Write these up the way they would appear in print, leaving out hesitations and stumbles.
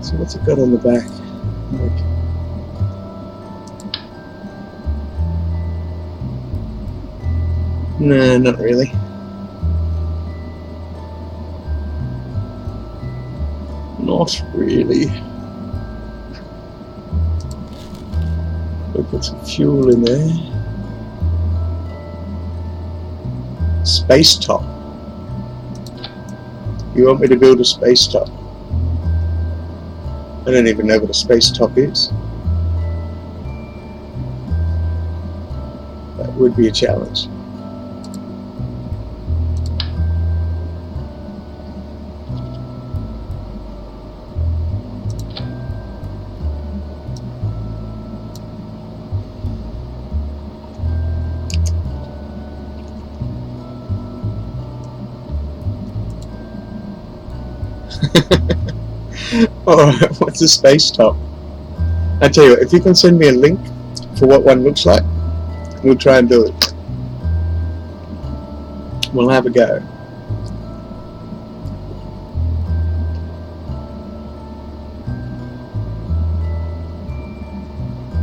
So what's it got on the back? Like, no, not really. Not really. We'll put some fuel in there. Space top. You want me to build a space top? I don't even know what a space top is. That would be a challenge. Alright, what's a space top? I tell you what, if you can send me a link for what one looks like, we'll try and do it. We'll have a go.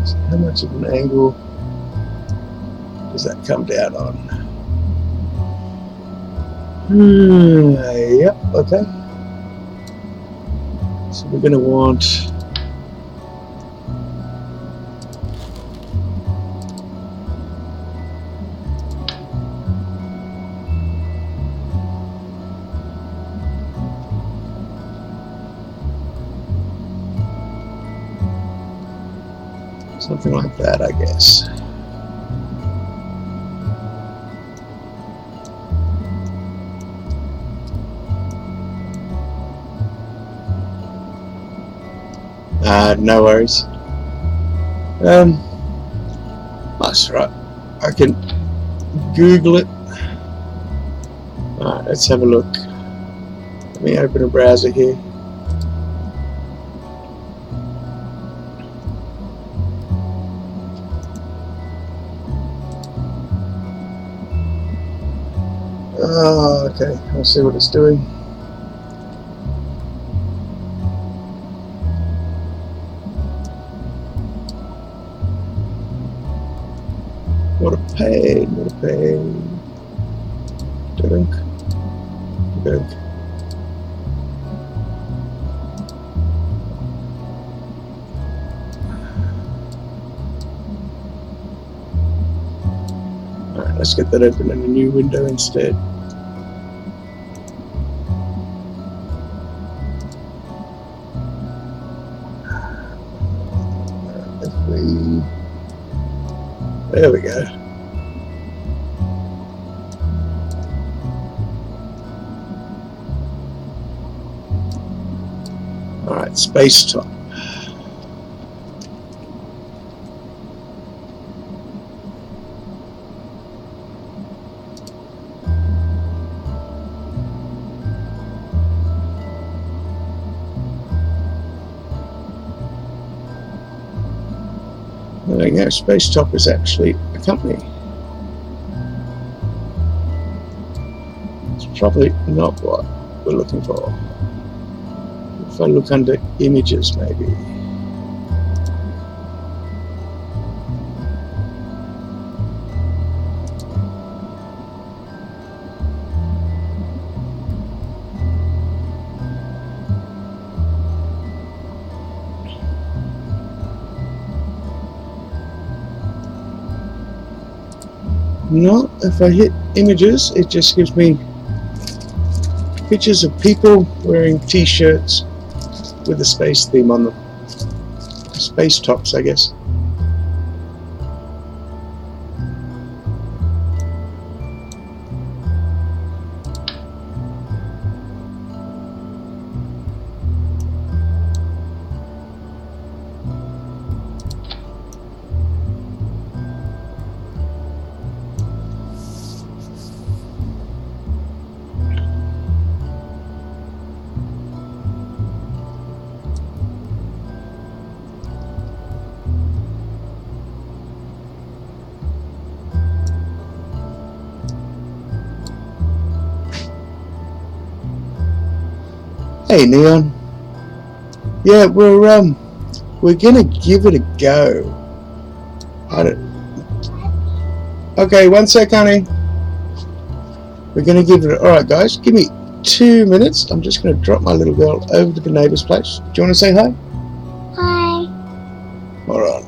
So how much of an angle does that come down on? Yep, okay. So we're going to want something like that, I guess. No worries. That's right. I can Google it. Alright, let's have a look. Let me open a browser here. Oh, okay. I'll see what it's doing. What a pain, what a pain. Dunk. Dunk. Alright, let's get that open in a new window instead. There we go. Alright, space top. There you go, Space Top is actually a company. It's probably not what we're looking for. If I look under images, maybe. No, if I hit images, it just gives me pictures of people wearing t-shirts with a space theme on them. Space tops, I guess. Hey, Neon. Yeah, we're gonna give it a go. I don't. Okay, one sec, honey. We're gonna give it. All right, guys, give me 2 minutes. I'm just gonna drop my little girl over to the neighbour's place. Do you want to say hi? Hi. All right.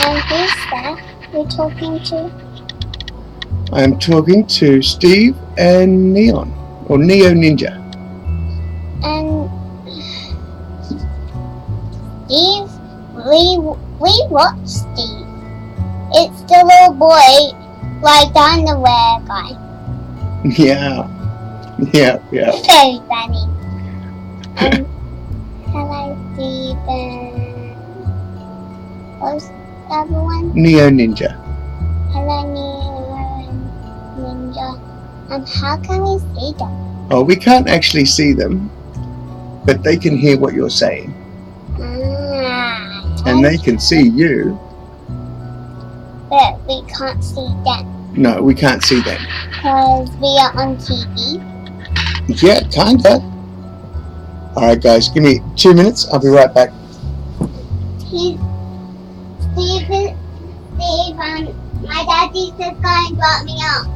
And who's that you're talking to? I am talking to Steve and Neon, or Neo Ninja. And Steve, we watched Steve. It's the little boy, like the underwear guy. Yeah. Very funny. Hello, Steve. What's the other one? Neo Ninja. Hello, Neo Ninja. And how can we see them? Oh, we can't actually see them, but they can hear what you're saying. And they can see you. But we can't see them. No, we can't see them. Because we are on TV. Yeah, kinda. Alright guys, give me 2 minutes. I'll be right back. Steve, my daddy said go and drop me off.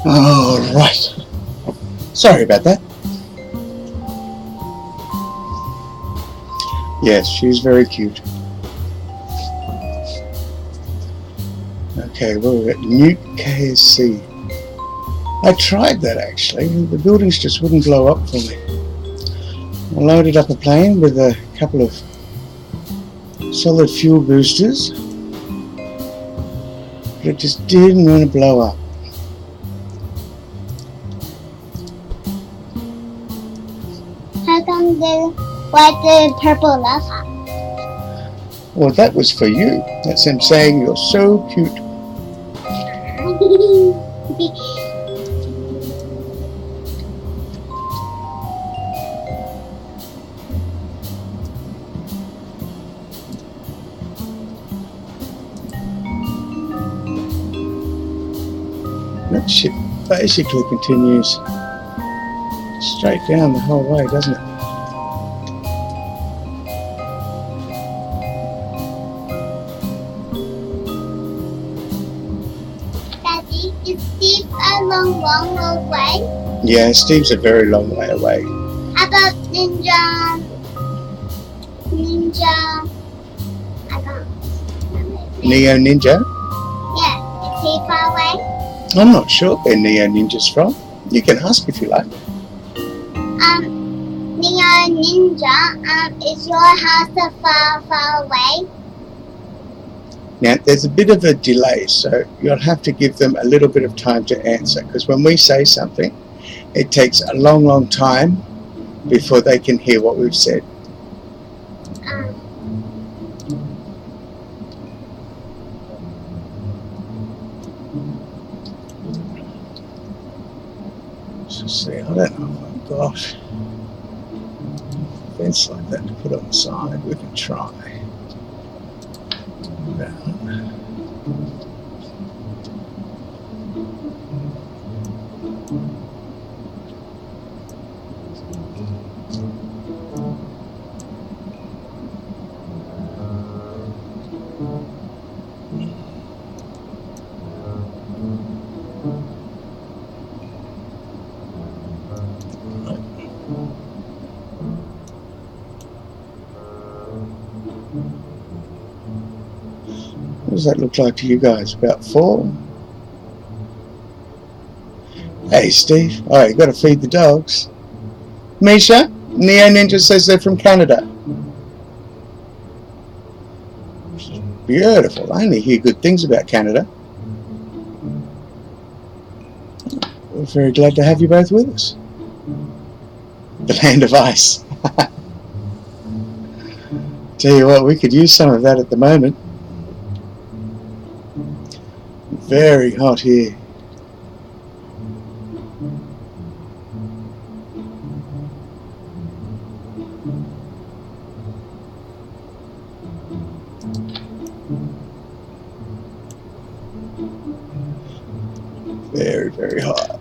Alright. Sorry about that. Yes, she's very cute. Okay, well, we're at Newt KSC. I tried that actually. The buildings just wouldn't blow up for me. I loaded up a plane with a couple of solid fuel boosters, but it just didn't want to blow up. How come the purple love heart? Well, that was for you. That's him saying you're so cute. That shit basically continues straight down the whole way, doesn't it? Daddy, is Steve a long way? Yeah, Steve's a very long way away. How about Ninja? I don't remember his name. Neo Ninja? Yeah, is he far away? I'm not sure where Neo Ninja's from. You can ask if you like. Neo Ninja, is your house far away? Now, there's a bit of a delay, so you'll have to give them a little bit of time to answer, because when we say something, it takes a long time before they can hear what we've said. So see, I don't know if I've got a fence like that to put on the side. We can try. What does that look like to you guys? About 4? Hey, Steve. Oh, you got to feed the dogs. Misha, Neo Ninja says they're from Canada. Beautiful. I only hear good things about Canada. We're very glad to have you both with us. The land of ice. Tell you what, we could use some of that at the moment. Very hot here. Very, very hot.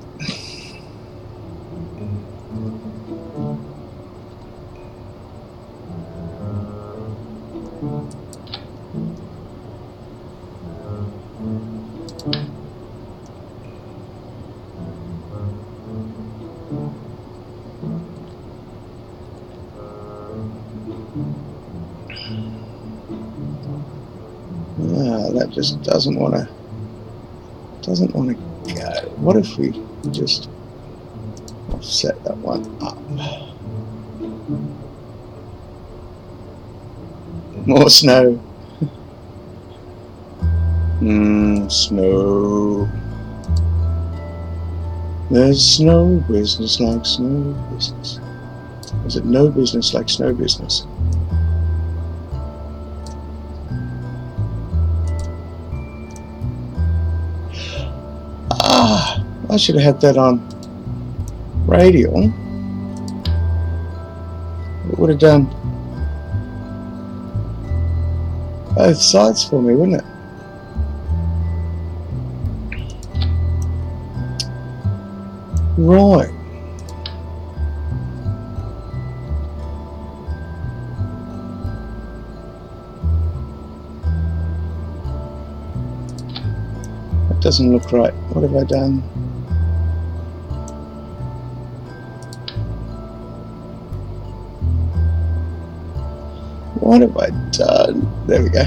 That just doesn't want to go. What if we just offset that one up? More snow. Snow. There's no business like snow business. Is it no business like snow business? I should have had that on radial. It would have done both sides for me, wouldn't it? Right. That doesn't look right. What have I done? What have I done? There we go.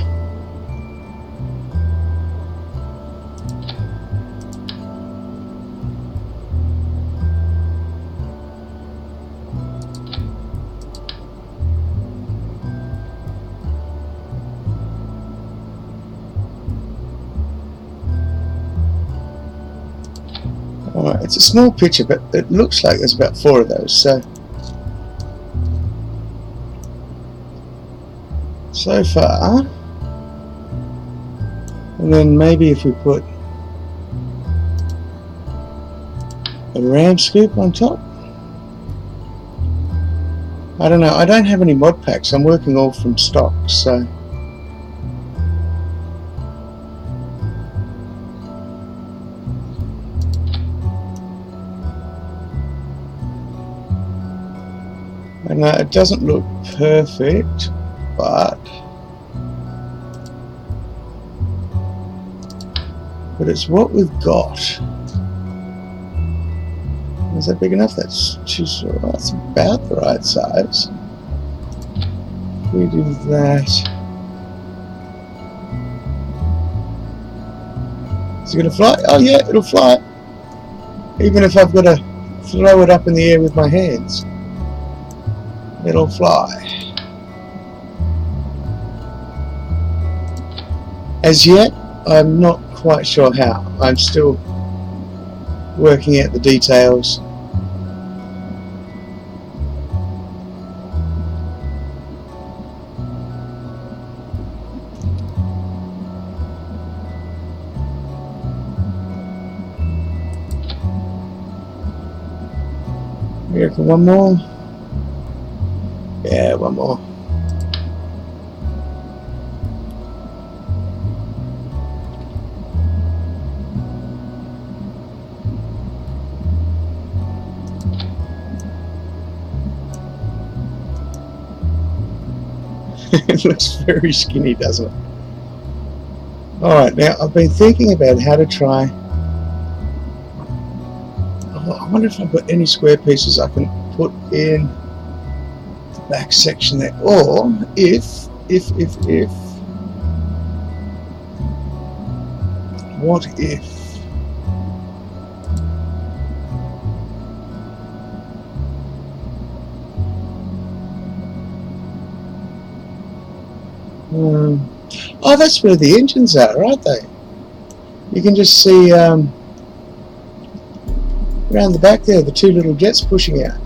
Alright, it's a small picture, but it looks like there's about 4 of those, so far. And then maybe if we put a ram scoop on top. I don't know, I don't have any mod packs, I'm working all from stock, so And it doesn't look perfect, but it's what we've got. Is that big enough? That's about the right size. If we do that, is it going to fly? Oh yeah, it'll fly. Even if I've got to throw it up in the air with my hands, it'll fly. As yet, I'm not quite sure how. I'm still working out the details. You reckon one more? Yeah, one more. It looks very skinny, doesn't it? Alright, now I've been thinking about how to try. Oh, I wonder if I've got any square pieces I can put in the back section there. Or if what if oh, that's where the engines are, aren't they? You can just see around the back there, the two little jets pushing out.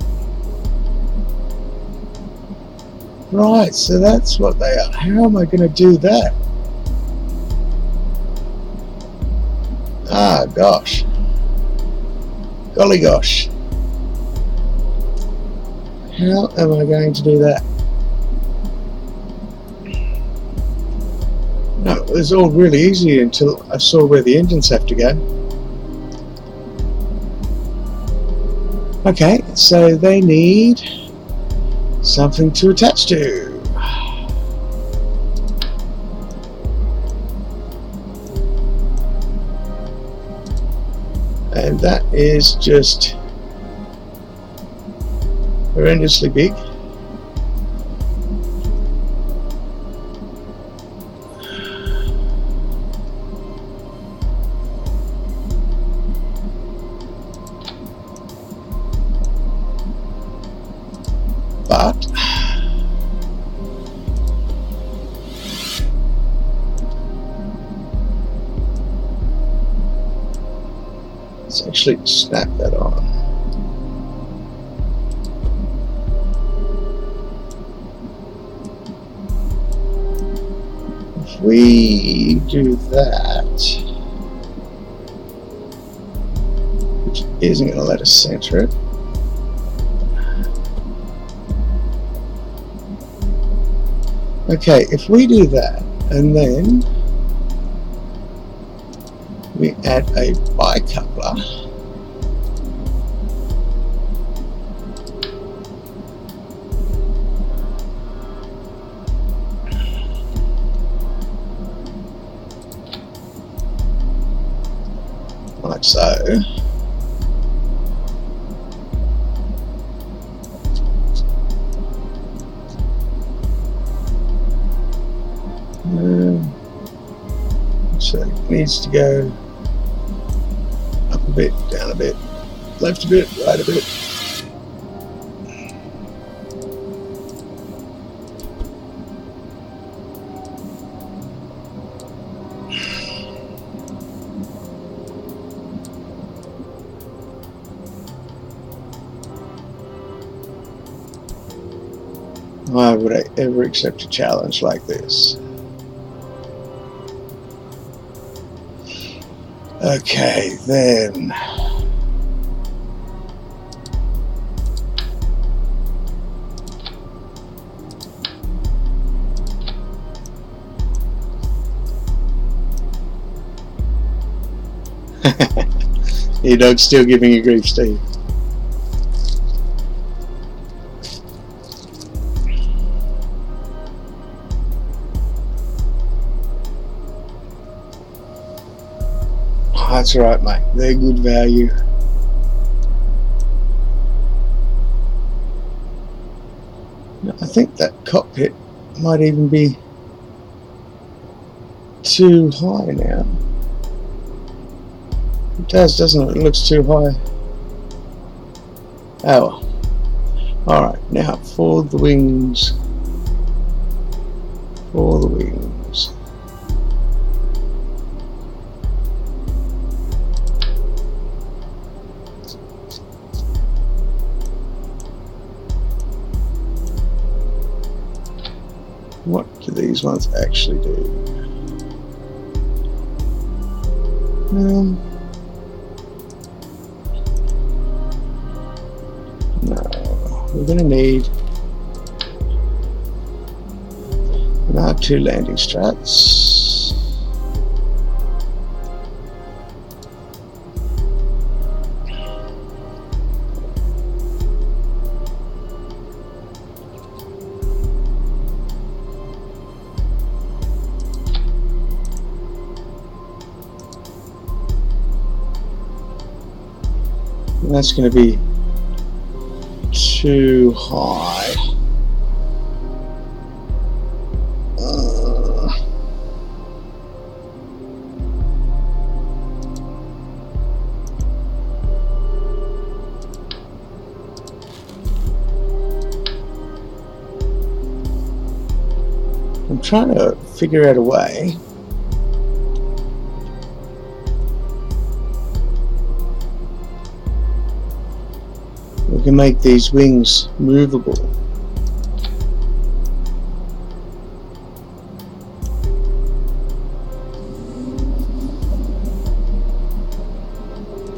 Right, so that's what they are. How am I going to do that? Ah, gosh. Golly gosh. How am I going to do that? No, it was all really easy until I saw where the engines have to go. Okay, so they need something to attach to. And that is just horrendously big. But let's actually snap that on. If we do that, which isn't going to let us center it. Okay, if we do that, and then we add a bicoupler, like so. So it needs to go up a bit, down a bit, left a bit, right a bit. Why would I ever accept a challenge like this? Okay, then. Your dog's still giving you grief, Steve. That's alright, mate. They're good value. I think that cockpit might even be too high now. It does, doesn't it? It looks too high. Oh well. Alright, now for the wings. For the wings. What do these ones actually do? No, we're going to need now 2 landing struts. And that's going to be too high. I'm trying to figure out a way we can make these wings movable.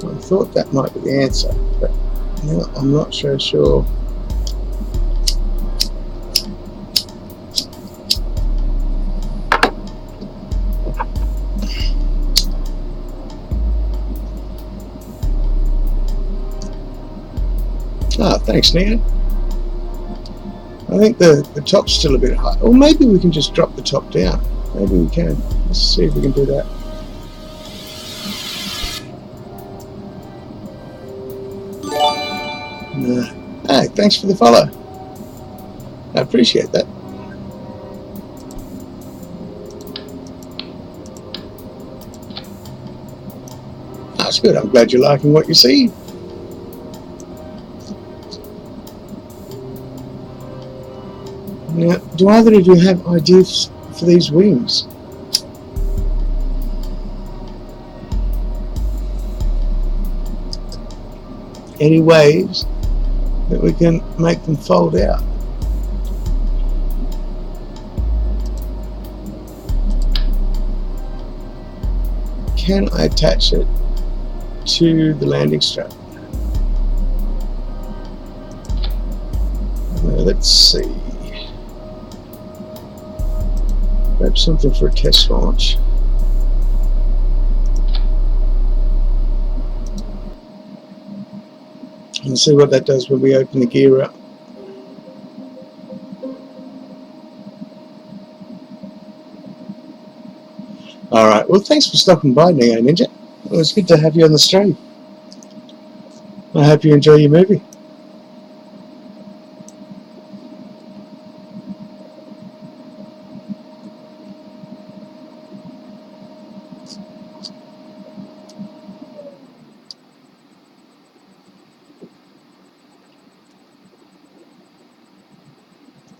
I thought that might be the answer, but no, I'm not so sure. Ah, thanks, Nan. I think the top's still a bit high. Or maybe we can just drop the top down. Maybe we can. Let's see if we can do that. No. Hey, thanks for the follow. I appreciate that. That's good. I'm glad you're liking what you see. Now, do either of you have ideas for these wings? Any ways that we can make them fold out? Can I attach it to the landing strap? Let's see. Grab something for a test launch. And see what that does when we open the gear up. Alright, well thanks for stopping by, Neo Ninja. It was good to have you on the stream. I hope you enjoy your movie.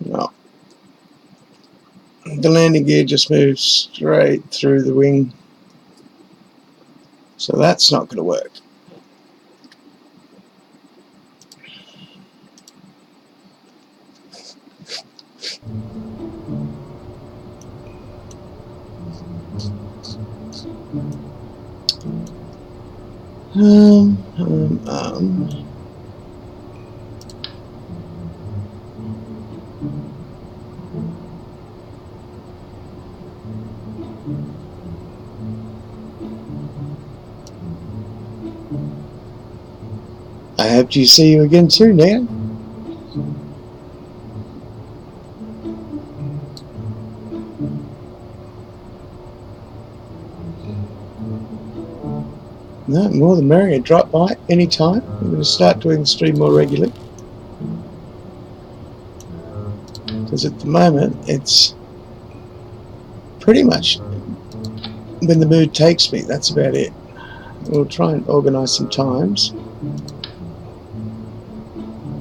No. The landing gear just moves straight through the wing. So that's not going to work. I hope to see you again soon, Nan. No, more the merrier. Drop by anytime. I'm going to start doing the stream more regularly. Because at the moment, it's pretty much when the mood takes me. That's about it. We'll try and organise some times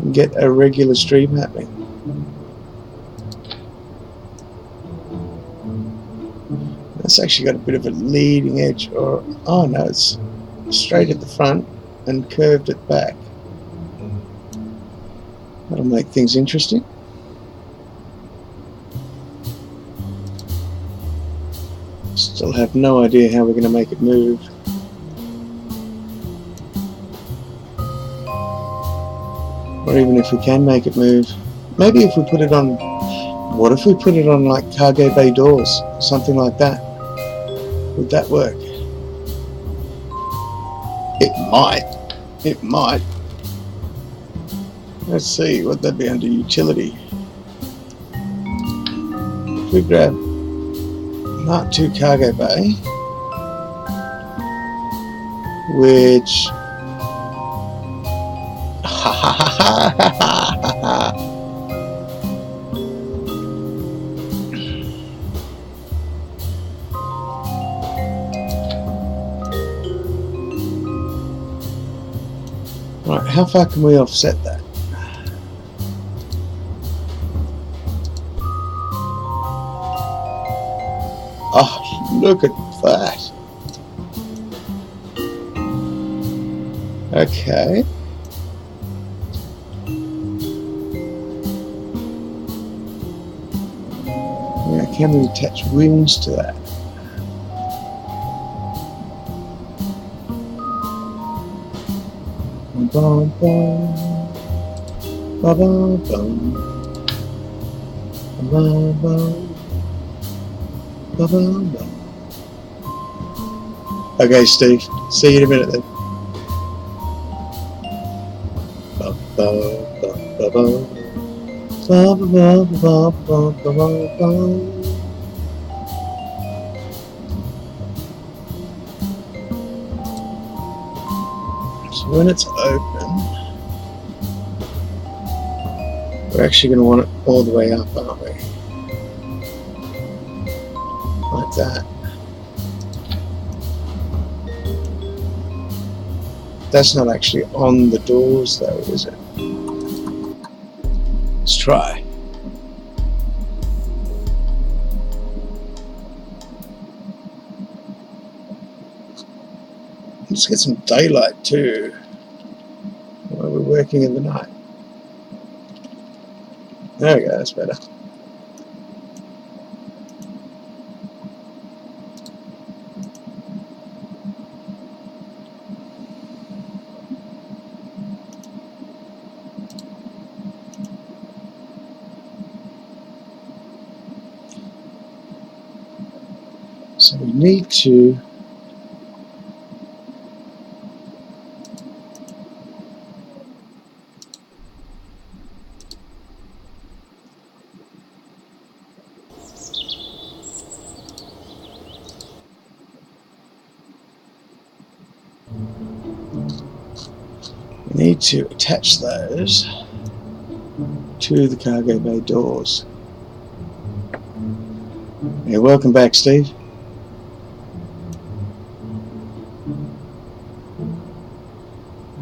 and get a regular stream happening. That's actually got a bit of a leading edge, or oh no, it's straight at the front and curved at the back. That'll make things interesting. Still have no idea how we're going to make it move. Or even if we can make it move. Maybe if we put it on... What if we put it on like cargo bay doors? Something like that. Would that work? It might. It might. Let's see, would that be under utility? If we grab Mark II cargo bay, which... Right, how far can we offset that? Oh, look at that. Okay. Now, can we attach wings to that? Bum, bum, bum, bum, bum, bum, bum, bum, bum. Okay, Steve. See you in a minute then. Bum, bum, bum, bum, bum. Bum, bum, bum, bum, bum, bum, bum. So when it's open, we're actually going to want it all the way up, aren't we? Like that. That's not actually on the doors though, is it? Let's try. Let's get some daylight too while we're working in the night. There we go, that's better. So we need to attach those to the cargo bay doors. Yeah, welcome back, Steve.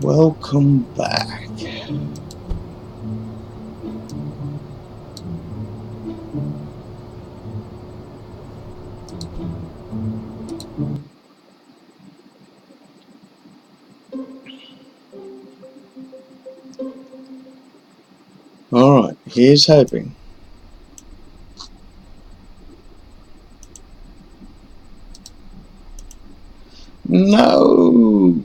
Welcome back. Alright, here's hoping. No!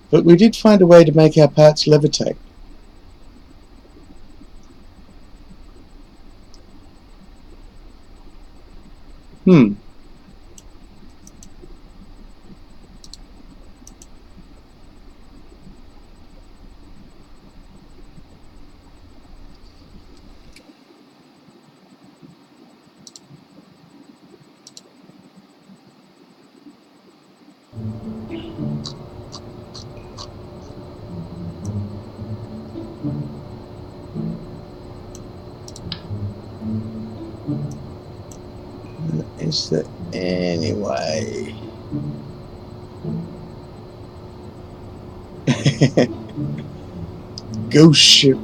But we did find a way to make our parts levitate. Is there any way? Ghost ship.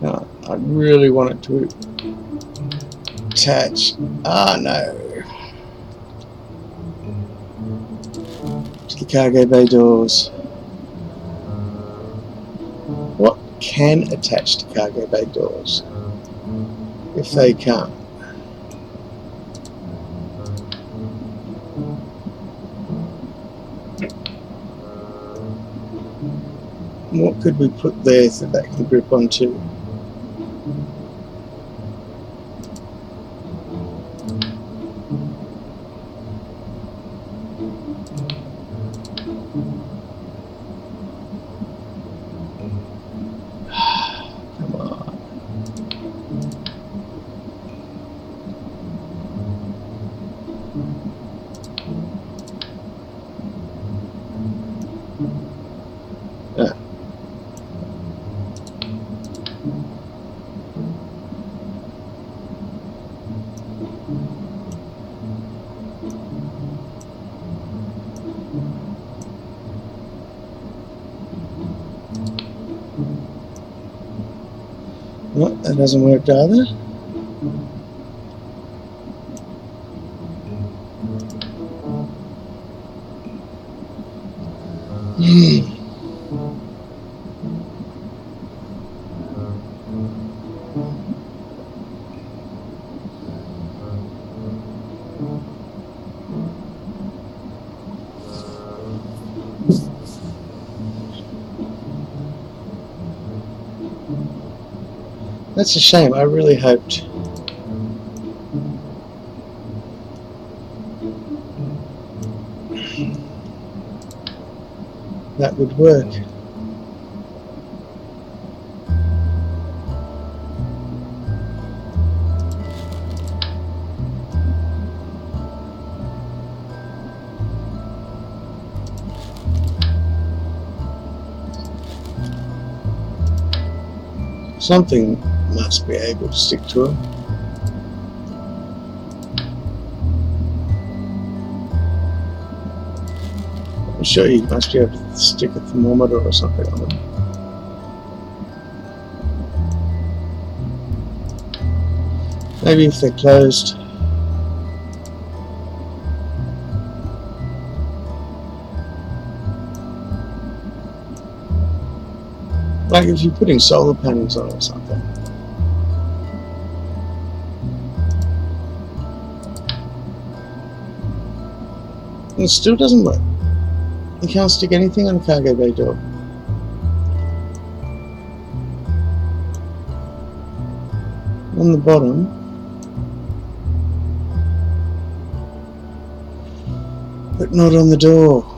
No, I really want it to attach. Ah, no. To the cargo bay doors. What can attach to cargo bay doors? If they can't. What could we put there so that can grip onto? Come on. Ah. Well, that doesn't work either. That's a shame. I really hoped that would work. Something must be able to stick to it. I'm sure you must be able to stick a thermometer or something on them. Maybe if they're closed. Like if you're putting solar panels on or something. It still doesn't work. You can't stick anything on a cargo bay door. On the bottom, but not on the door.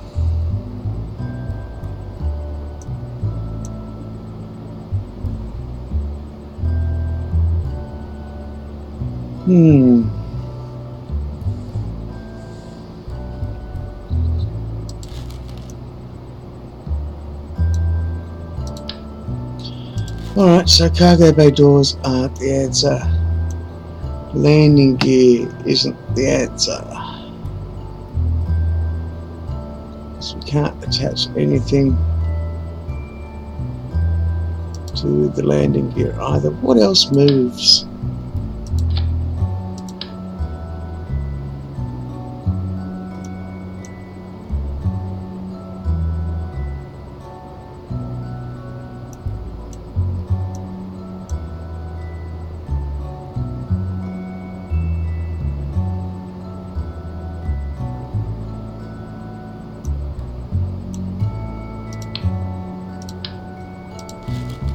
Alright, so cargo bay doors aren't the answer. Landing gear isn't the answer. So we can't attach anything to the landing gear either. What else moves?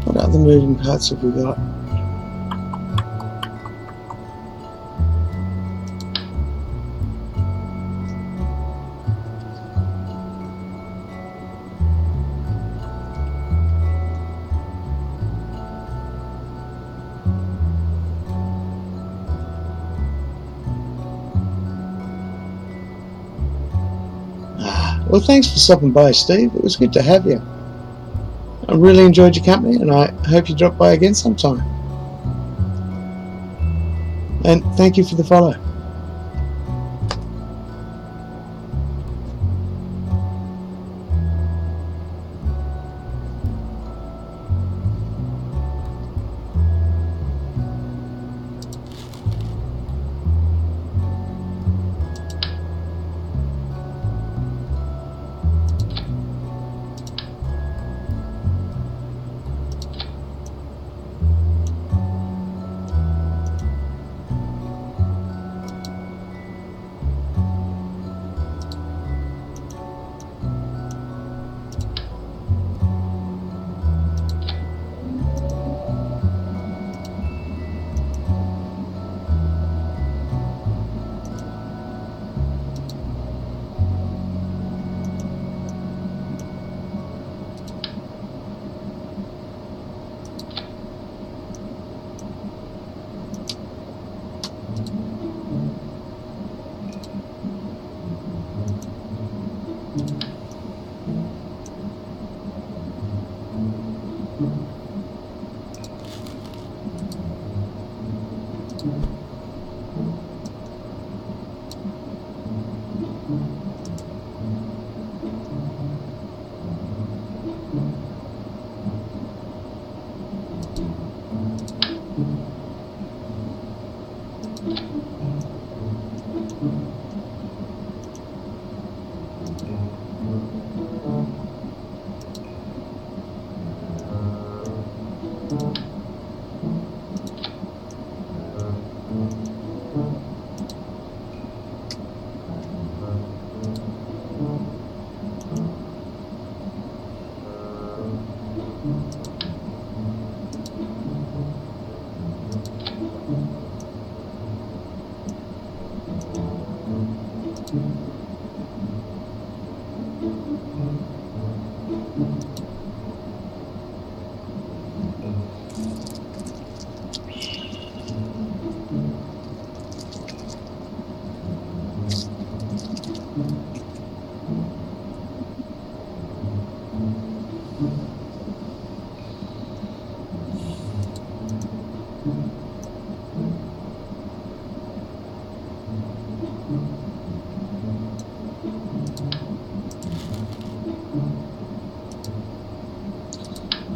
What other moving parts have we got? Well, thanks for stopping by, Steve. It was good to have you. I really enjoyed your company, and I hope you drop by again sometime. And thank you for the follow.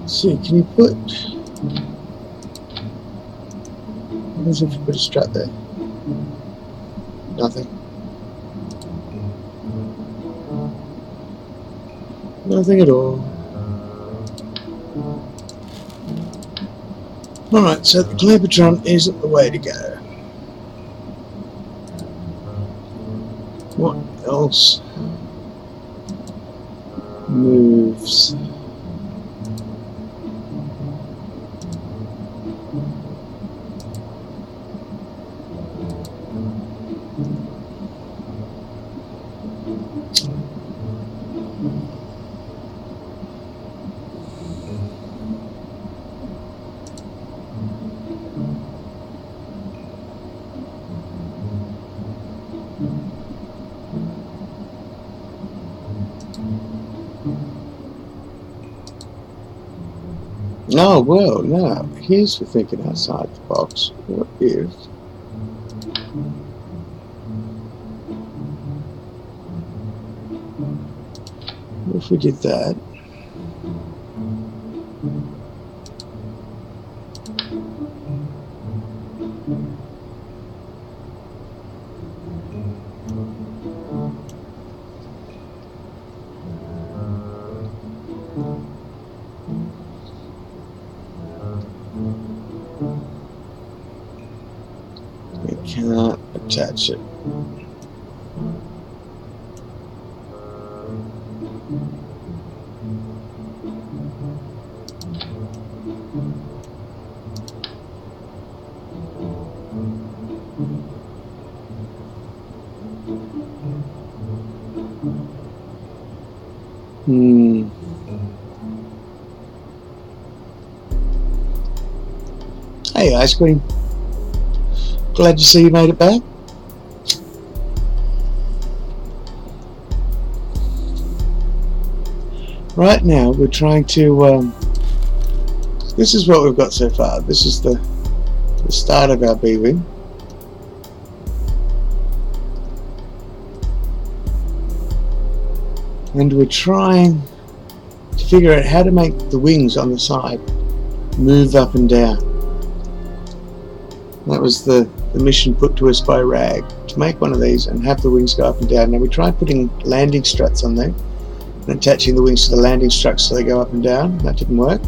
Let's see, can you put... What is if you put a strap there? Nothing. Nothing at all. Alright, so the Clampetron isn't the way to go. What else moves? Oh, well, now, here's for thinking outside the box. What if... What if we did that? We cannot attach it. Hey, Ice Cream. Glad to see you made it back. Right now, we're trying to this is what we've got so far. This is the start of our B-wing. And we're trying to figure out how to make the wings on the side move up and down. That was the mission put to us by RAG, to make one of these and have the wings go up and down. Now we tried putting landing struts on there and attaching the wings to the landing struts so they go up and down. That didn't work.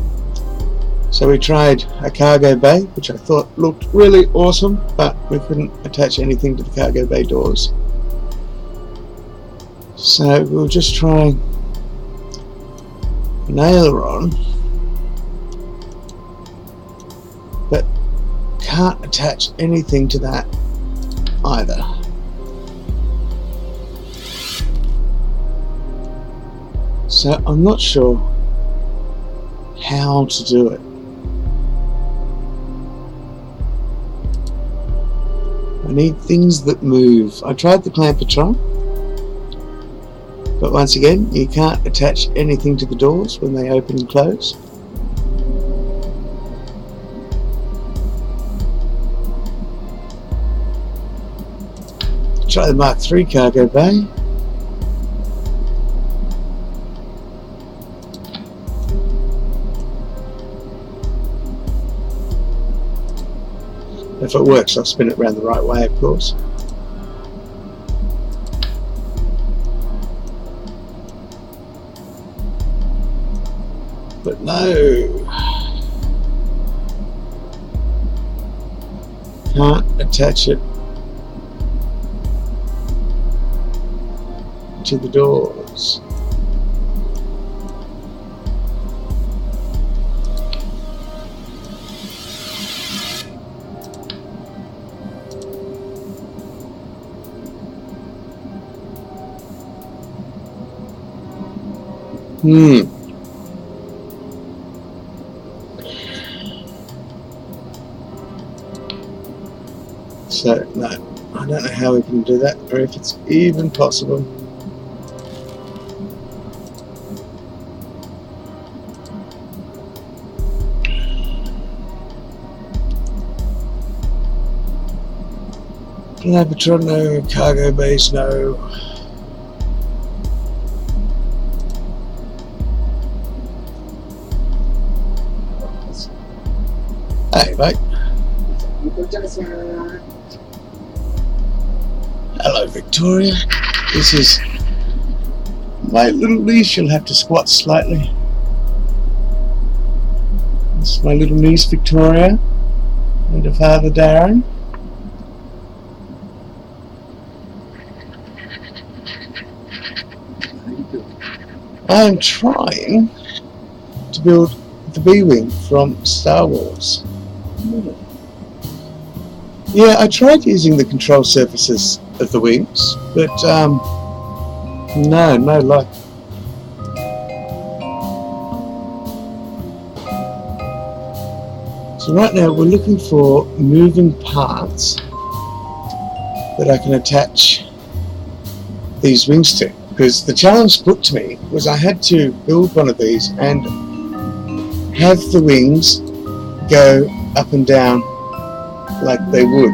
So we tried a cargo bay, which I thought looked really awesome, but we couldn't attach anything to the cargo bay doors. So we'll just try an aileron, but can't attach anything to that either. So I'm not sure how to do it. I need things that move. I tried the Clampetron, but once again, you can't attach anything to the doors when they open and close. Try the Mark III cargo bay. If it works, I'll spin it around the right way, of course. But no, can't attach it to the doors. So, no, I don't know how we can do that, or if it's even possible. Clampetron, no. Cargo base, no. Hey, mate. Hello, Victoria. This is my little niece. You'll have to squat slightly. This is my little niece, Victoria, and her father, Darren. I'm trying to build the B-wing from Star Wars. Yeah, I tried using the control surfaces of the wings, but no luck. So right now we're looking for moving parts that I can attach these wings to, because the challenge put to me was I had to build one of these and have the wings go up and down like they would.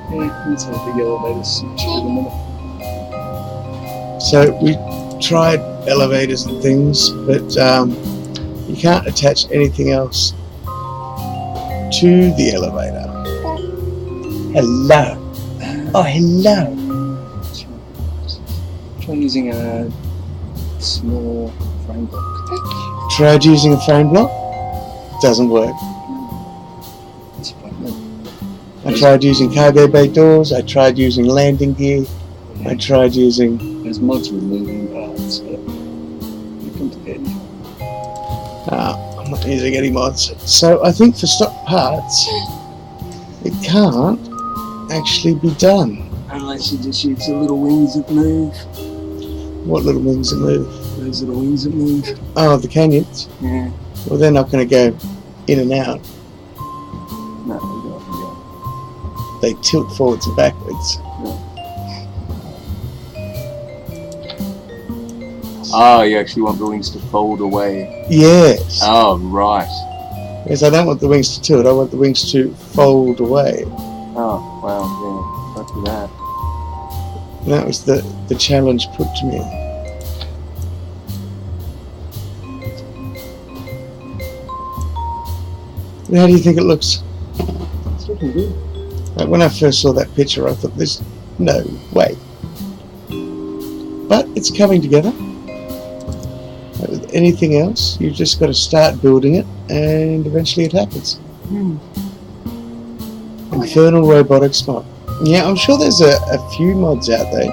Yeah, let's have the elevators in a minute. So we tried elevators and things, but you can't attach anything else to the elevator. Hello. Oh, hello. Try using a small frame block. Tried using a frame block. Doesn't work. I tried using cargo bay doors, I tried using landing gear, I tried using... There's mods with moving parts, but they're complicated. I'm not using any mods. So I think for stock parts, it can't actually be done. Unless you just use the little wings that move. What little wings that move? Those little wings that move. Oh, the canyons? Yeah. Well, they're not going to go in and out. No, they go up and down. They tilt forwards and backwards. Oh, you actually want the wings to fold away. Yes. Oh, right. Yes, I don't want the wings to tilt. I want the wings to fold away. Oh, wow, yeah. Look at that. And that was the challenge put to me. How do you think it looks? It's looking good. Like when I first saw that picture, I thought, there's no way. But it's coming together. Like with anything else, you've just got to start building it, and eventually it happens. Infernal Robotics mod. Yeah, I'm sure there's a few mods out there,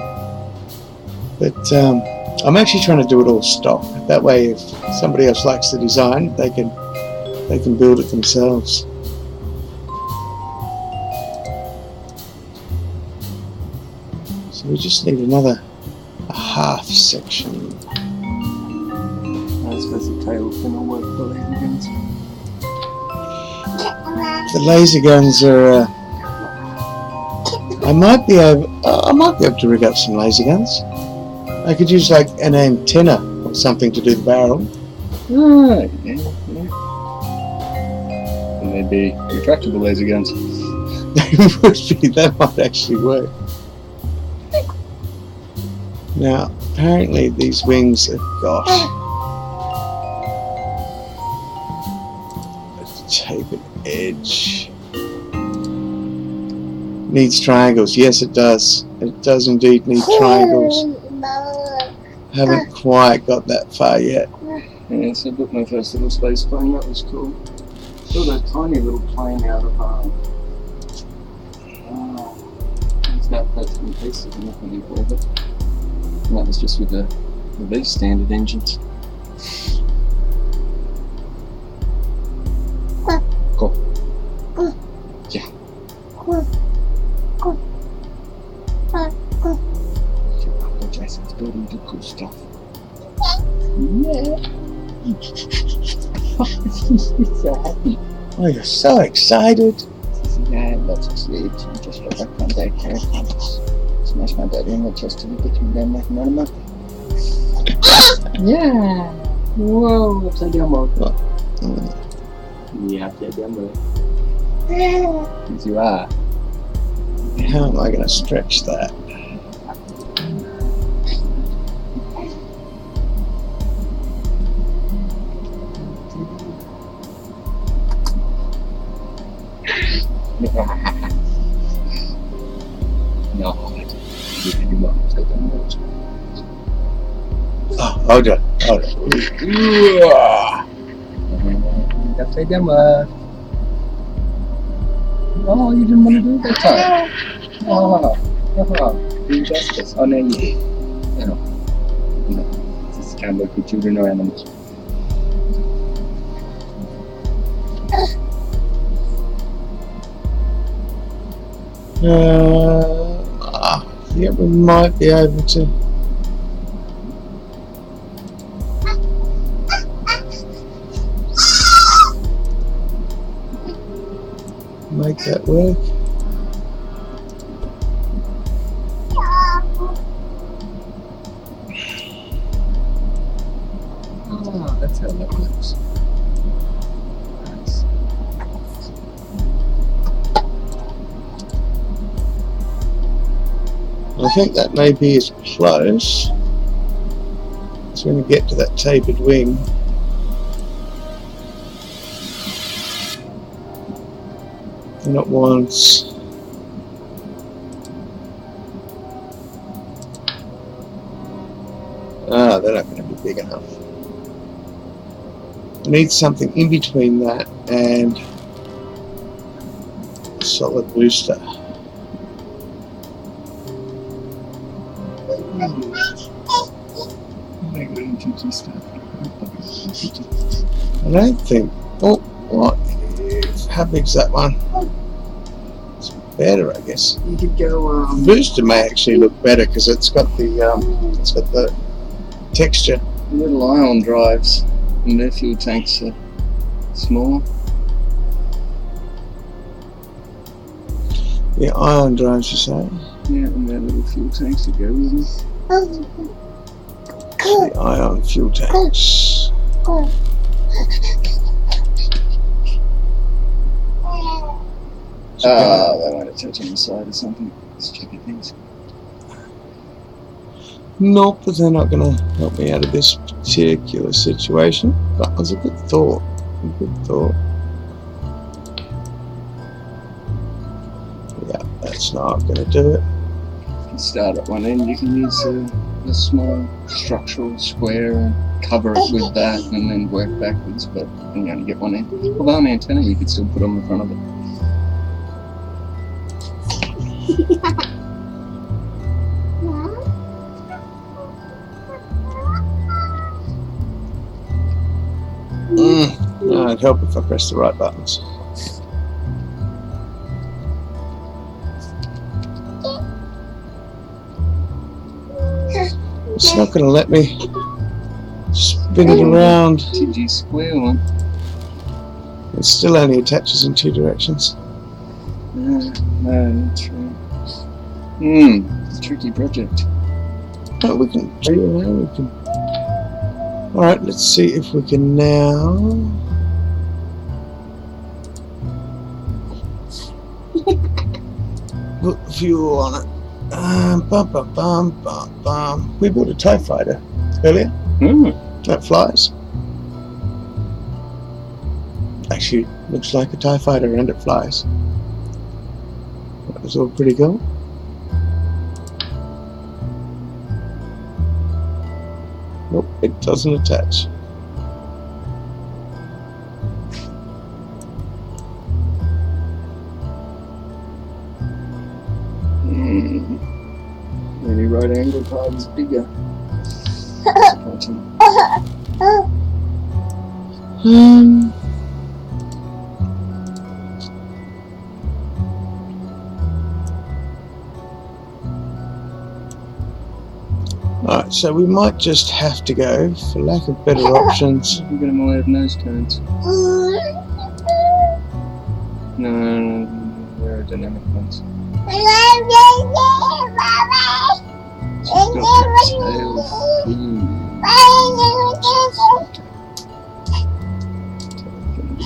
but I'm actually trying to do it all stock. That way, if somebody else likes the design, they can build it themselves. So we just need another half section. I suppose the tail fin will work for laser guns. The laser guns are. I might be able to rig up some laser guns. I could use like an antenna or something to do the barrel. Right, yeah. And they'd be retractable laser guns. They would be. That might actually work. Now, apparently these wings have got a tapered edge. Needs triangles. Yes, it does. It does indeed need triangles. Haven't quite got that far yet. Yeah, so I built my first little space plane. That was cool. Built a tiny little plane out of it's about 13 pieces and nothing involved it. And that was just with the V standard engines. Cool. Yeah. Jason's building the cool stuff. Yeah. He's so happy. Oh, you're so excited. Yeah, that's sweet. You just got back from daycare. Smash my daddy in the chest and put him down like another monkey. Yeah. Whoa, upside down mode. Yeah, upside down mode. Yes, you are. How am I going to stretch that? No, you can do more upside down mode. Oh, hold on. Upside down mode. Oh, you didn't want to do it that time. Do justice. Oh, no, you did. No. This can't work with children or animals. Yeah, we might be able to. Make that work. Oh, that's how that works. Nice. I think that may be as close. So when we get to that tapered wing. Not once. They're not going to be big enough. I need something in between that and a solid booster. I don't think. Oh, what? How big's that one? It's better, I guess. You could go. Booster may actually look better because it's got the texture. Little ion drives, and their fuel tanks are small. Yeah, ion drives, you say? Yeah, and their little fuel tanks that go with them. the ion fuel tanks. Go. They want to touch on the side or something. Let's check your things. Nope, but they're not going to help me out of this particular situation. That was a good thought. A good thought. Yeah, that's not going to do it. If you start at one end, you can use a small structural square and cover it with that and then work backwards, but you only get one end. Although an antenna you could still put on the front of it. No, it'd help if I press the right buttons. It's not going to let me spin it around. TG square one. It still only attaches in two directions. No, that's right. It's a tricky project. Oh, we can do it now. We can. All right, let's see if we can now. Put fuel on it. Bum, bum, bum, bum, bum. We bought a TIE fighter earlier. That flies. Actually, looks like a TIE fighter and it flies. That was all pretty cool. Nope, it doesn't attach. Any right angle part is bigger. Alright, so we might just have to go, for lack of better options. We're going to have nose cones. No, aerodynamic ones.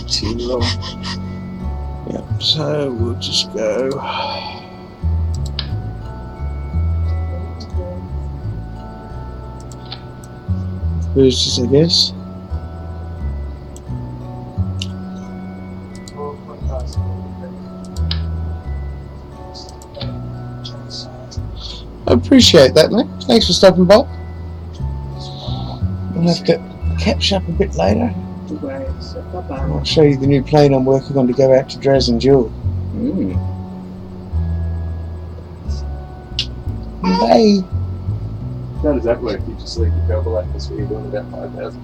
Too long. Yep, so we'll just go. Boosters, I guess. I appreciate that, mate. Thanks for stopping by. We'll have to catch up a bit later. I'll show you the new plane I'm working on to go out to Draz and Jewel. Bye. How does that work? You just leave the cable atmosphere doing about 5,000.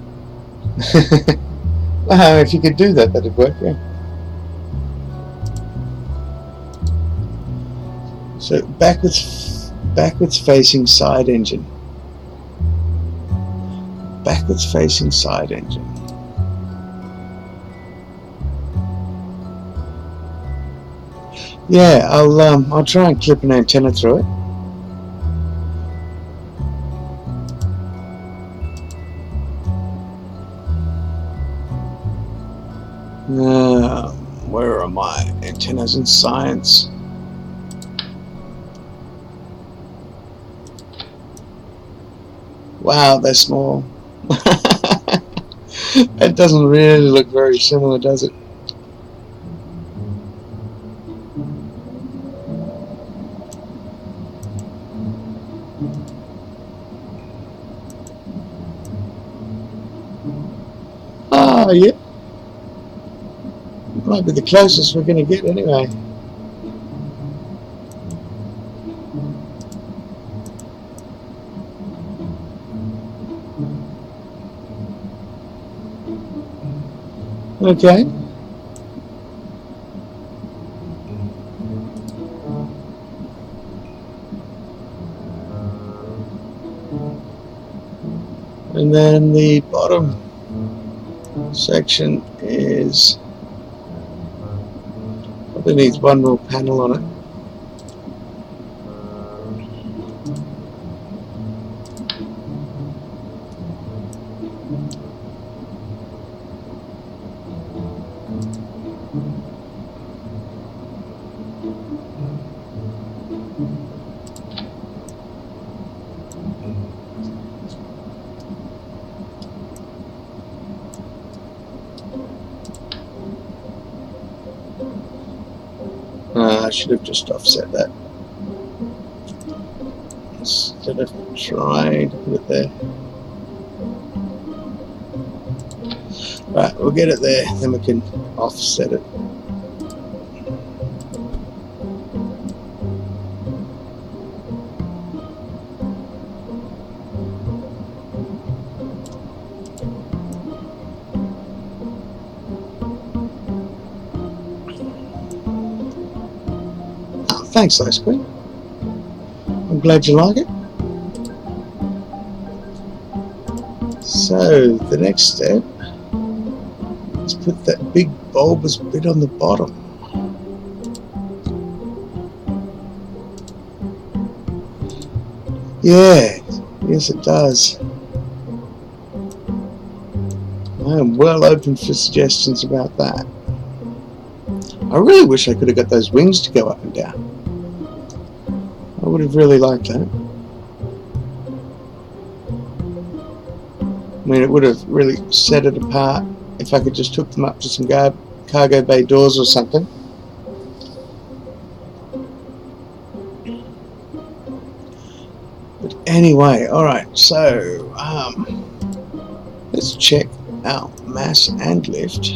If you could do that, that'd work, yeah. So backwards facing side engine. Backwards facing side engine. Yeah, I'll try and clip an antenna through it. Where are my antennas in science? Wow, they're small. It doesn't really look very similar, does it? Oh, yeah. Might be the closest we're going to get anyway. Okay. And then the bottom section is probably needs one more panel on it. I should have just offset that instead of trying to put it there. Right, we'll get it there, then we can offset it. Thanks, Ice Queen. I'm glad you like it. So, the next step is put that big bulbous bit on the bottom. Yeah, yes it does. I am well open for suggestions about that. I really wish I could have got those wings to go up and down. I would have really liked that. I mean, it would have really set it apart if I could just hook them up to some cargo bay doors or something. But anyway, alright, so let's check out mass and lift.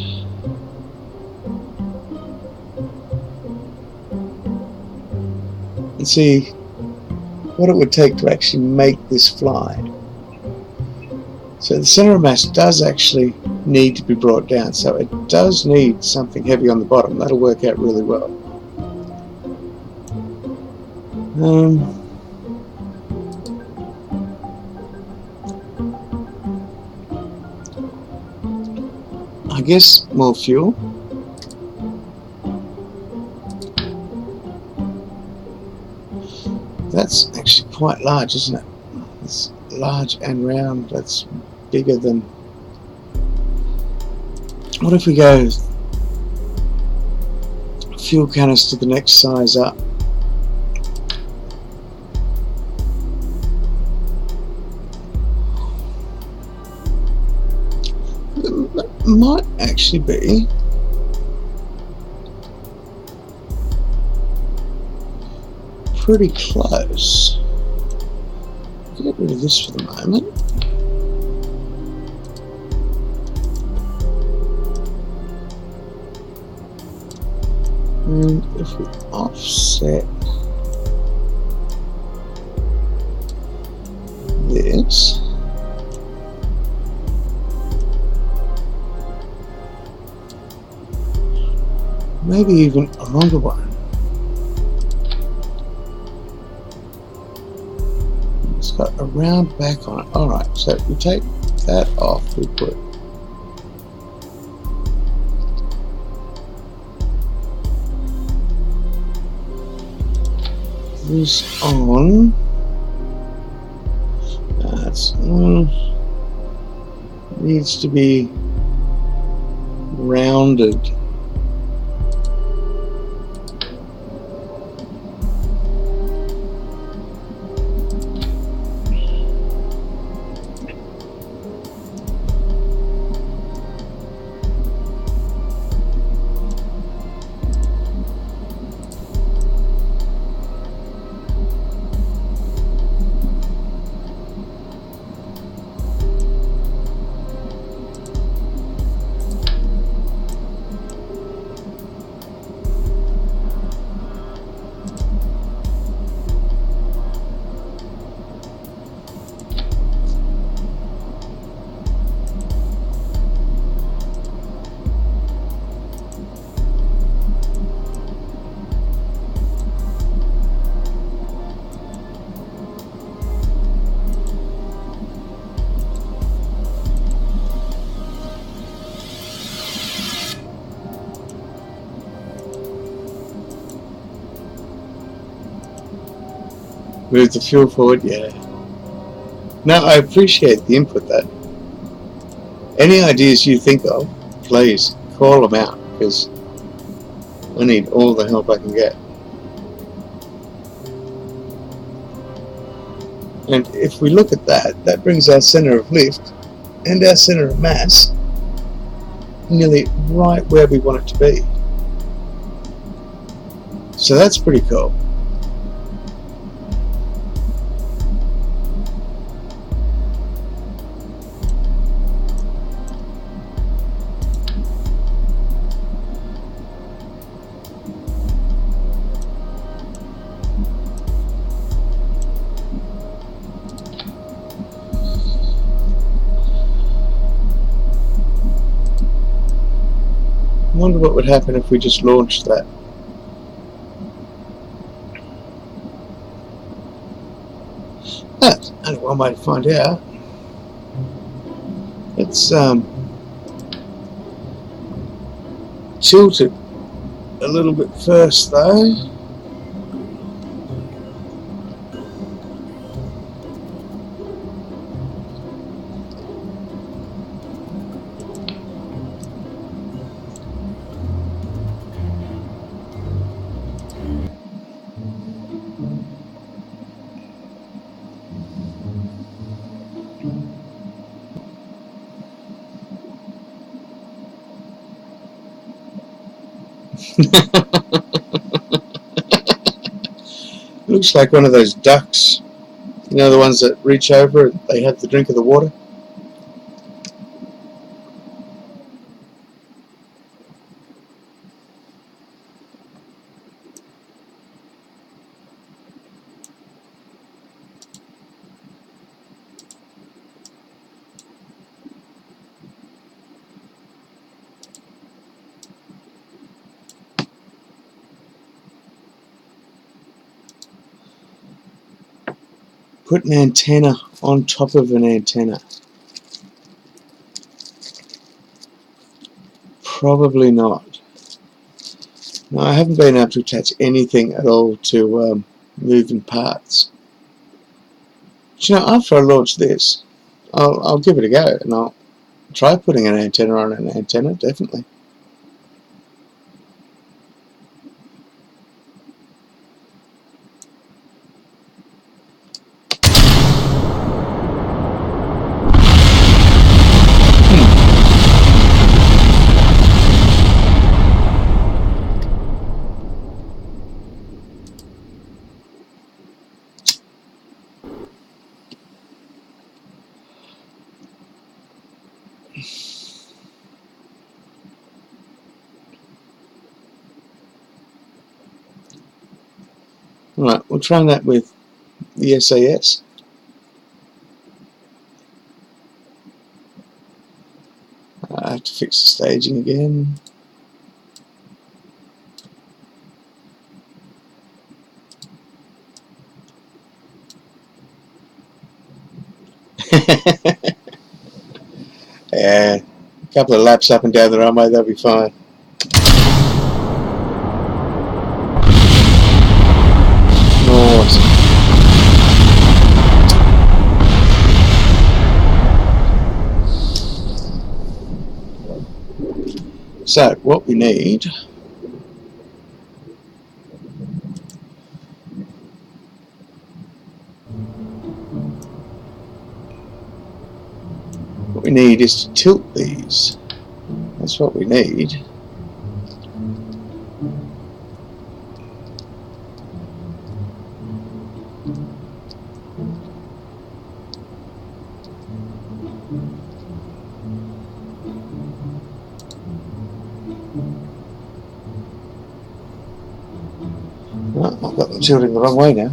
And see what it would take to actually make this fly. So the center of mass does actually need to be brought down, so it does need something heavy on the bottom. That'll work out really well. I guess more fuel. That's actually quite large, isn't it? It's large and round. That's bigger than... What if we go fuel canister the next size up? That might actually be pretty close. Get rid of this for the moment. And if we offset this, maybe even a longer one. It's got a round back on it. Alright, so if we take that off, we put this on. That's needs to be rounded. Move the fuel forward, yeah. No, I appreciate the input though. Any ideas you think of, please call them out, because I need all the help I can get. And if we look at that, that brings our center of lift and our center of mass nearly right where we want it to be. So that's pretty cool. I wonder what would happen if we just launched that. That's only one way to find out. Let's tilt it a little bit first though. Looks like one of those ducks. You know, the ones that reach over and they have the drink of the water? Put an antenna on top of an antenna. Probably not. No, I haven't been able to attach anything at all to moving parts. But, you know, after I launch this, I'll give it a go and I'll try putting an antenna on an antenna, definitely. Alright, we'll try that with the SAS. I have to fix the staging again. Yeah, a couple of laps up and down the runway, they'll be fine. Awesome. So, what we need is to tilt these. That's what we need. Oh, I've got them tilting the wrong way now.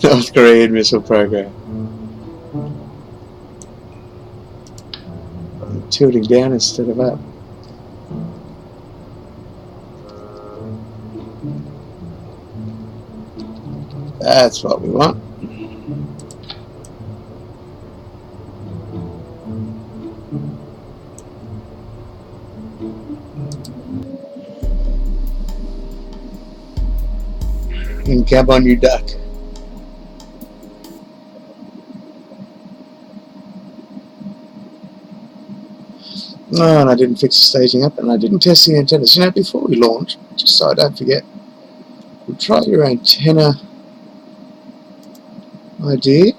North Korean missile program. I'm tilting down instead of up. That's what we want. And come on, you duck. No, and I didn't fix the staging up, and I didn't test the antennas. You know, before we launch, just so I don't forget, we'll try your antenna idea,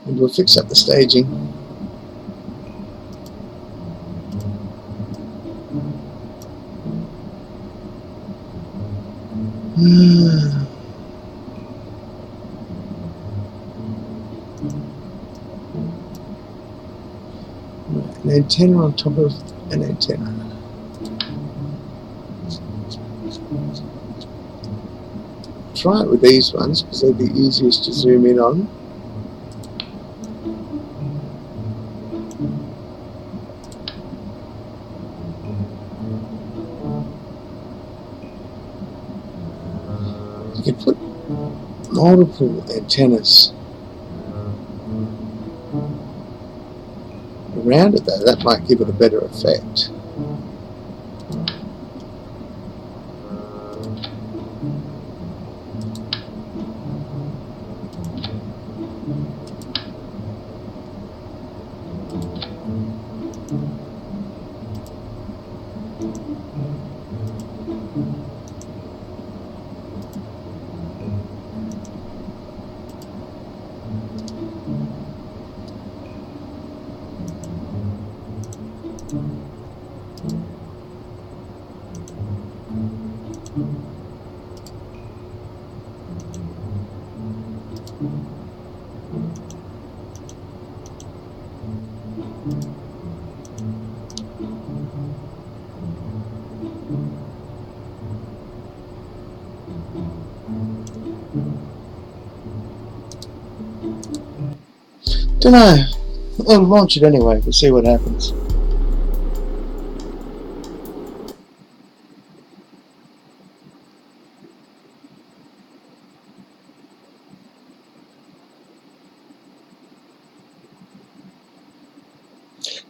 and we'll fix up the staging. An antenna on top of an antenna. Try it with these ones because they're the easiest to zoom in on. You can put multiple antennas around it though, that might give it a better effect. Don't know. We'll launch it anyway. We'll see what happens.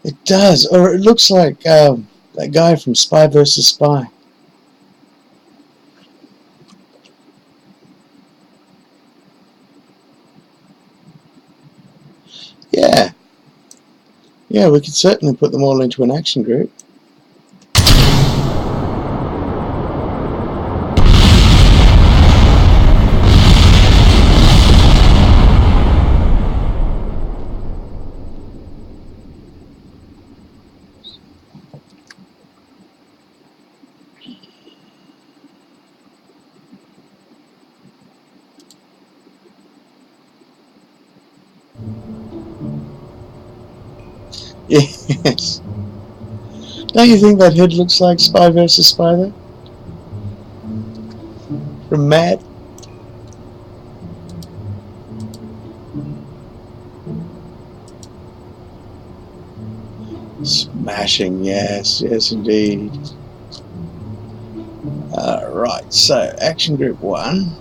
It does, or it looks like that guy from Spy vs. Spy. Yeah. Yeah, we could certainly put them all into an action group. Yes. Don't you think that head looks like Spy vs. Spy though? From Mad? Smashing, yes, yes indeed. Right, so action group 1.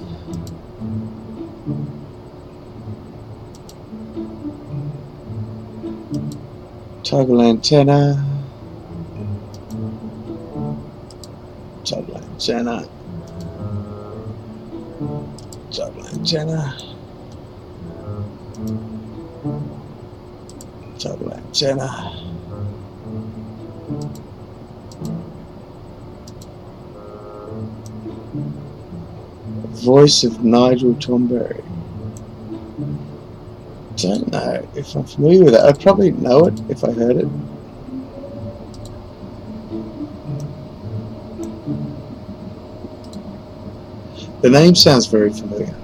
Toggle antenna. Toggle antenna. Toggle antenna. Toggle antenna. Voice of Nigel Thornberry. Don't know if I'm familiar with it. I'd probably know it if I heard it. The name sounds very familiar.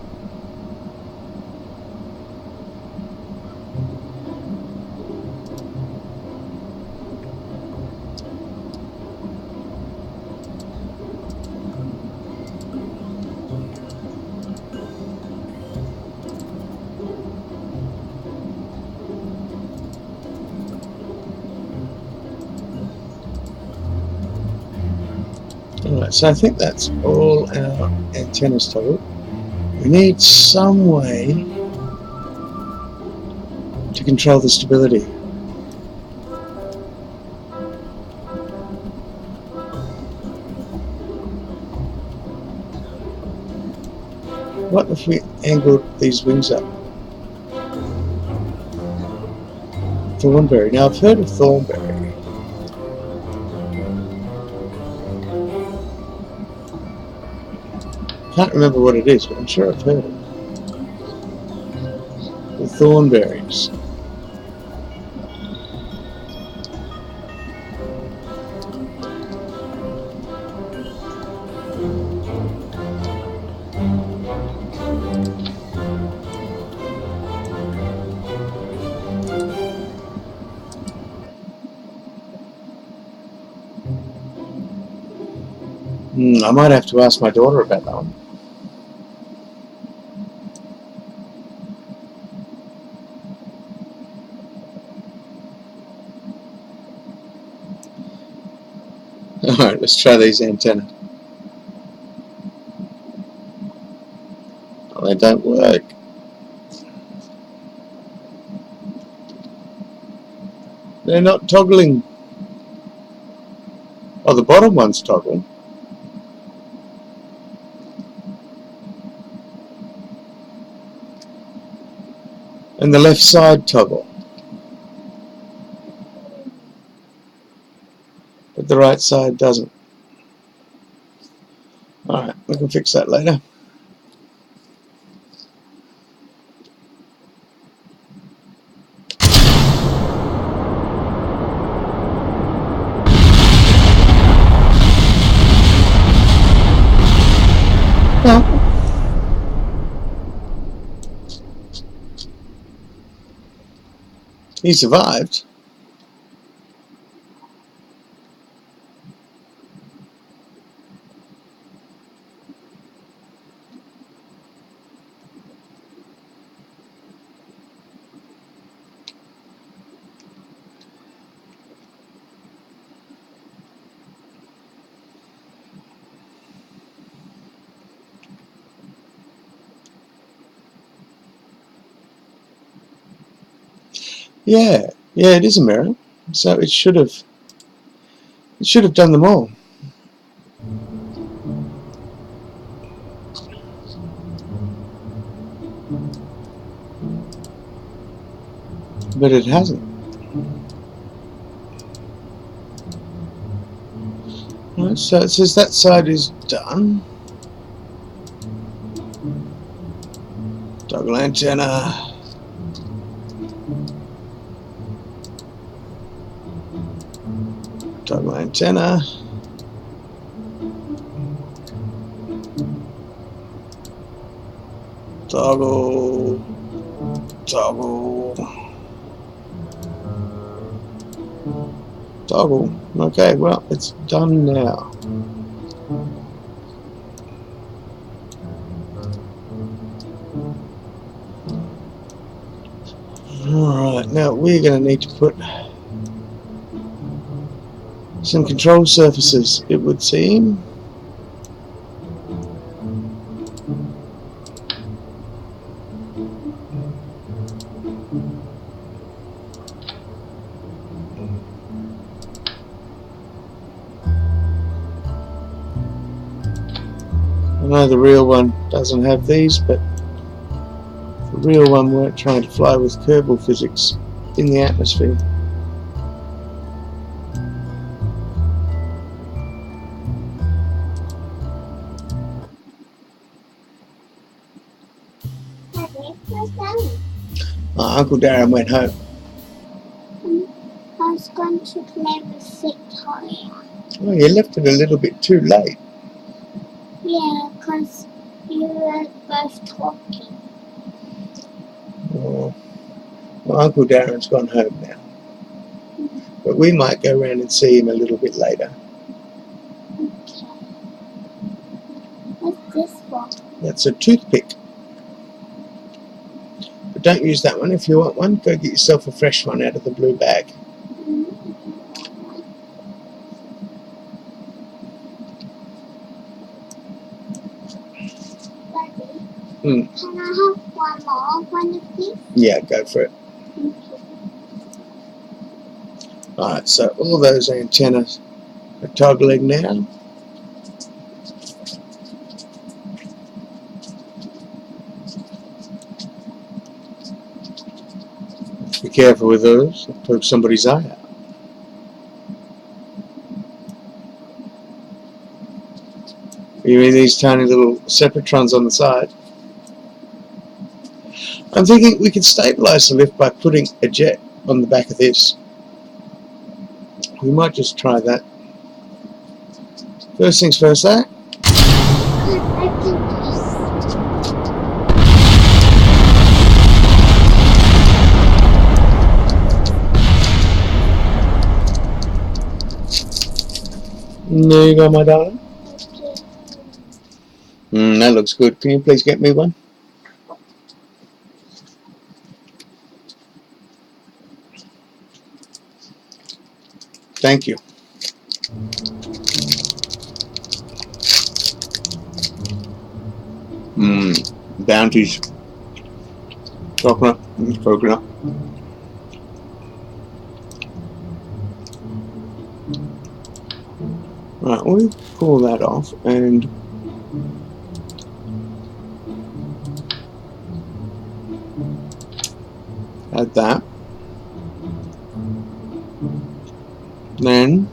Alright, so I think that's all our antennas toggled. We need some way to control the stability. What if we angled these wings up? Thornberry. Now I've heard of Thornberry. Can't remember what it is, but I'm sure I've heard it. The Thornberries. I might have to ask my daughter about that one. Alright, let's try these antennae. Oh, they don't work. They're not toggling. Oh, the bottom one's toggle. And the left side toggle. But the right side doesn't. Alright, we can fix that later. He survived. Yeah, it is a mirror. So it should have done them all. But it hasn't. Right, so it says that side is done. Toggle antenna. Toggle antenna. Toggle. Toggle. Toggle. Okay, well, it's done now. Alright, now we're going to need to put some control surfaces, it would seem. I know the real one doesn't have these, but the real one weren't trying to fly with Kerbal physics in the atmosphere. Uncle Darren went home. I was going to play with Victoria. Oh, you left it a little bit too late. Yeah, because you were both talking. Oh. Well, Uncle Darren's gone home now. But we might go around and see him a little bit later. Okay. What's this for? That's a toothpick. But don't use that one. If you want one, go get yourself a fresh one out of the blue bag. Daddy, can I have one of these? Yeah, go for it. Alright, so all those antennas are toggling now. Be careful with those. They'll poke somebody's eye out. You mean these tiny little separatrons on the side? I'm thinking we could stabilize the lift by putting a jet on the back of this. We might just try that. First things first, though. I think this. There you go, my darling. Okay. That looks good. Can you please get me one? Thank you. Bounties. Chocolate and coconut. Right, we'll pull that off and add that. Then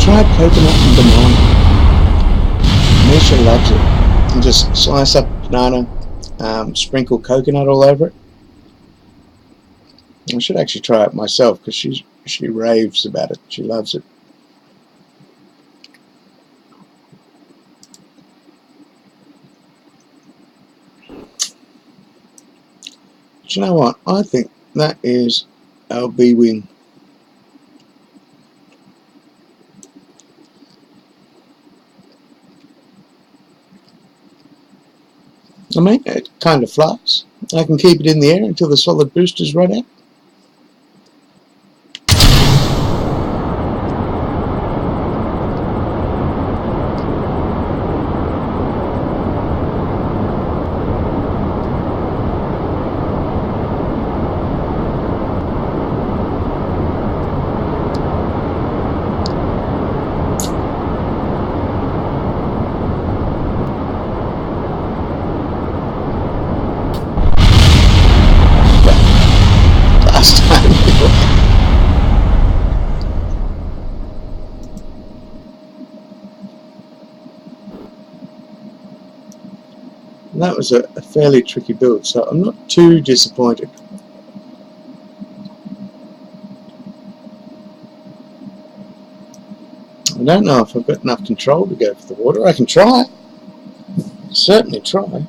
tried coconut and banana. Misha loves it. And just slice up a banana, sprinkle coconut all over it. I should actually try it myself because she raves about it. She loves it. Do you know what? I think that is our B-wing. I mean, it kind of flies. I can keep it in the air until the solid boosters run out. Last time. That was a fairly tricky build, so I'm not too disappointed. I don't know if I've got enough control to go for the water. I can try. Certainly try.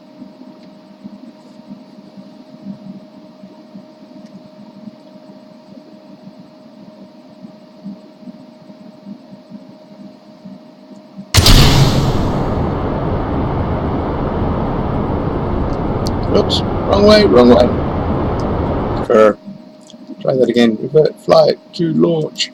Oops, wrong way, wrong way. Try that again. Revert flight to launch.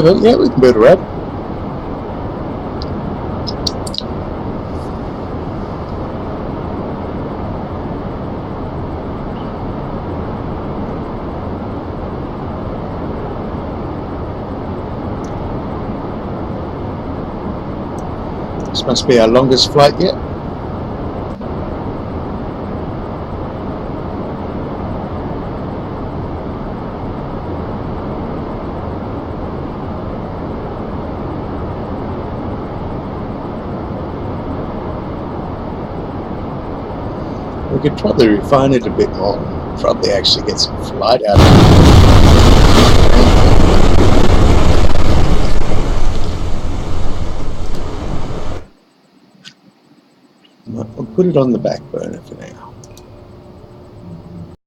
over. Yeah, we can build a road. This must be our longest flight yet. We could probably refine it a bit more. Probably actually get some flight out of it. I'll put it on the back burner for now.